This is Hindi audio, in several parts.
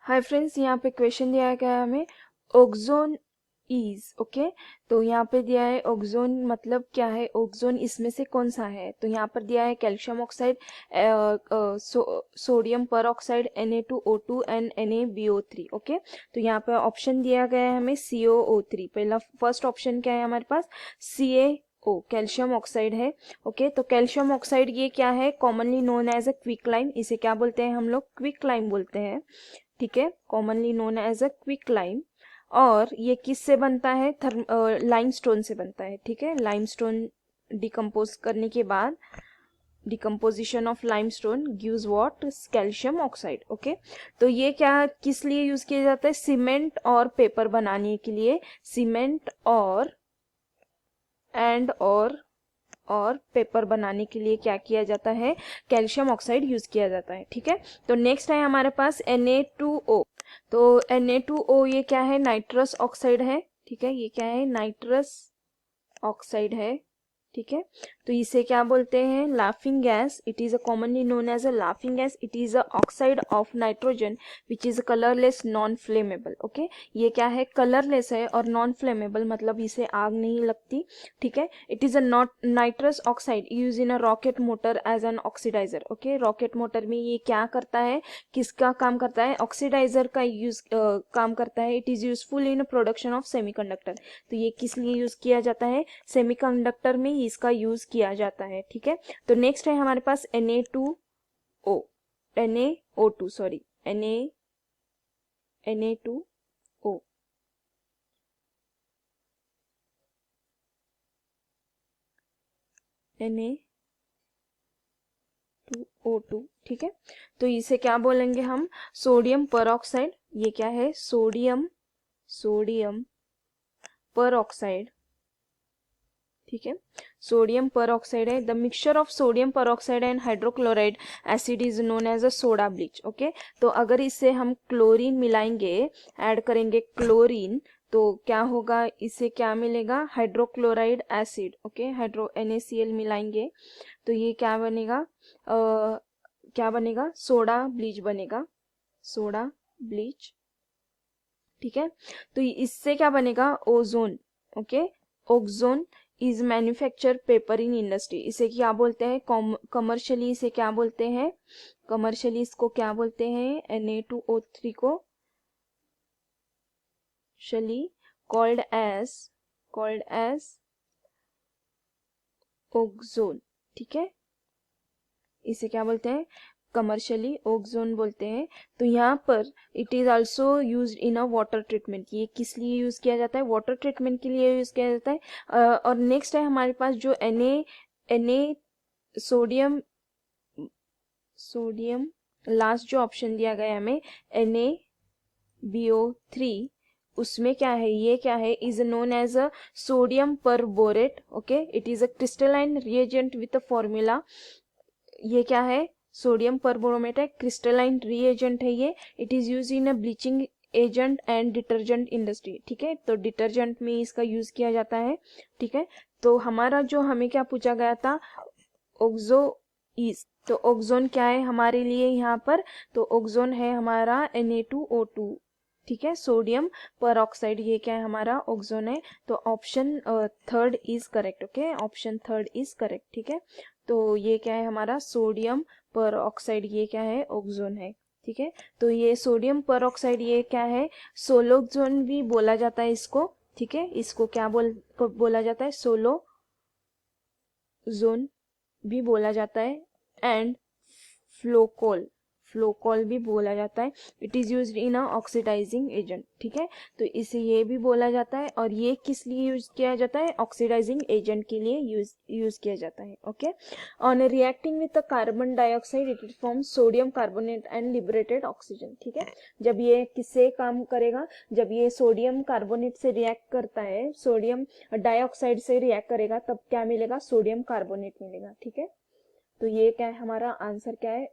हाय फ्रेंड्स, यहाँ पे क्वेश्चन दिया गया है हमें ओक्सोन इज ओके। तो यहाँ पे दिया है ओक्सोन मतलब क्या है, ओक्सोन इसमें से कौन सा है। तो यहाँ पर दिया है कैल्शियम ऑक्साइड, सोडियम पर oxide, Na2O2 and NaBO3 okay. तो यहाँ पे ऑप्शन दिया गया है हमें COO3। पहला फर्स्ट ऑप्शन क्या है हमारे पास, CaO कैल्शियम ऑक्साइड है ओके। तो कैल्शियम ऑक्साइड ये क्या है, commonly known as a quick lime, इसे क्या बोलते हैं हम लोग, क्विक लाइम बोलते हैं, ठीक है, commonly known as a quick lime. और ये किस से बनता है, लाइमस्टोन से बनता है, ठीक है। लाइमस्टोन डिकम्पोज करने के बाद decomposition of limestone gives what, calcium oxide okay. तो ये क्या किस लिए यूज किया जाता है, सीमेंट और पेपर बनाने के लिए, सीमेंट और और पेपर बनाने के लिए क्या किया जाता है, कैल्शियम ऑक्साइड यूज किया जाता है, ठीक है। तो नेक्स्ट है हमारे पास Na2O। तो Na2O ये क्या है, नाइट्रस ऑक्साइड है, ठीक है। ये क्या है, नाइट्रस ऑक्साइड है, ठीक है। तो इसे क्या बोलते हैं, laughing gas. It is a commonly known as a laughing gas. It is a oxide of nitrogen which is colourless non flammable okay. ये क्या है, कलरलेस है और नॉन फ्लेमेबल मतलब इसे आग नहीं लगती, ठीक है। It is a not nitrous oxide use in a rocket motor as an oxidiser okay. Rocket motor में ये क्या करता है, किसका काम करता है, ऑक्सीडाइजर का यूज काम करता है। It is useful in production of semiconductor. तो ये किस लिए यूज किया जाता है, सेमीकंडक्टर में इसका यूज किया जाता है, ठीक है। तो नेक्स्ट है हमारे पास Na2O, NaO2 sorry, Na2O, Na2O2, ठीक है। तो इसे क्या बोलेंगे हम, सोडियम पर ऑक्साइड। ये क्या है, सोडियम पर ऑक्साइड, ठीक है। सोडियम पर ऑक्साइड है। The mixture of sodium peroxide and hydrochloride acid is known as a soda bleach okay. तो अगर इससे हम क्लोरीन मिलाएंगे, ऐड करेंगे क्लोरीन, तो क्या होगा, इससे क्या मिलेगा, hydrochloride acid okay. Hydro NaCl मिलाएंगे तो ये क्या बनेगा, क्या बनेगा, सोडा ब्लीच बनेगा, सोडा ब्लीच, ठीक है। तो इससे क्या बनेगा, ozone okay. Ozone is manufacture paper in industry. इसे क्या बोलते हैं, कमर्शियली इसे क्या बोलते हैं, कमर्शियली इसको क्या बोलते हैं, Na2O3 को शली कॉल्ड एज ओक्सोन, ठीक है। इसे क्या बोलते हैं, कमर्शियली ओक्सोन बोलते हैं। तो यहाँ पर it is also used in a water treatment. ये किस लिए यूज किया जाता है, वाटर ट्रीटमेंट के लिए यूज किया जाता है। और नेक्स्ट है हमारे पास जो Na सोडियम, लास्ट जो ऑप्शन दिया गया है हमें NaBO3, उसमें क्या है, ये क्या है, is known as a sodium per borate okay. It is a crystalline reagent with a formula. ये क्या है, सोडियम परबोरोमेट है, क्रिस्टलाइन रिएजेंट है ये। It is use in a bleaching agent and detergent industry, ठीक है। तो डिटर्जेंट में इसका यूज किया जाता है, ठीक है। तो हमारा जो हमें क्या पूछा गया था, ओक्सो इज, तो ओक्सोन क्या है हमारे लिए यहाँ पर, तो ओक्सोन है हमारा Na2O2, ठीक है। सोडियम पर ऑक्साइड ये क्या है, हमारा ओक्सोन है। तो option third is correct okay, option third is correct, ठीक है। तो ये क्या है हमारा, सोडियम पर ऑक्साइड ये क्या है, ओक्सोन है, ठीक है। तो ये सोडियम पर ऑक्साइड ये क्या है, सोलोक्सोन भी बोला जाता है इसको, ठीक है। इसको क्या बोला जाता है, सोलो जोन भी बोला जाता है, एंड फ्लोकोल, फ्लोकोल भी बोला जाता है। It is used in a oxidising agent, ठीक है। तो इसे ये भी बोला जाता है। और ये किस लिए यूज किया जाता है, ऑक्सीडाइजिंग एजेंट के लिए यूज किया जाता है okay. On reacting with the carbon dioxide it forms sodium carbonate and liberated oxygen, ठीक है। जब ये किससे काम करेगा, जब ये सोडियम कार्बोनेट से रिएक्ट करता है, सोडियम डाइऑक्साइड से रिएक्ट करेगा, तब क्या मिलेगा, सोडियम कार्बोनेट मिलेगा, ठीक है। तो ये क्या है हमारा आंसर, क्या है,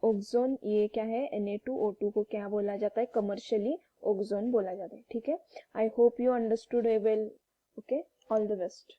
ओक्सोन। ये क्या है, Na2O2 को क्या बोला जाता है, कमर्शियली ओक्सोन बोला जाता है, ठीक है। I hope you understood well okay. All the best.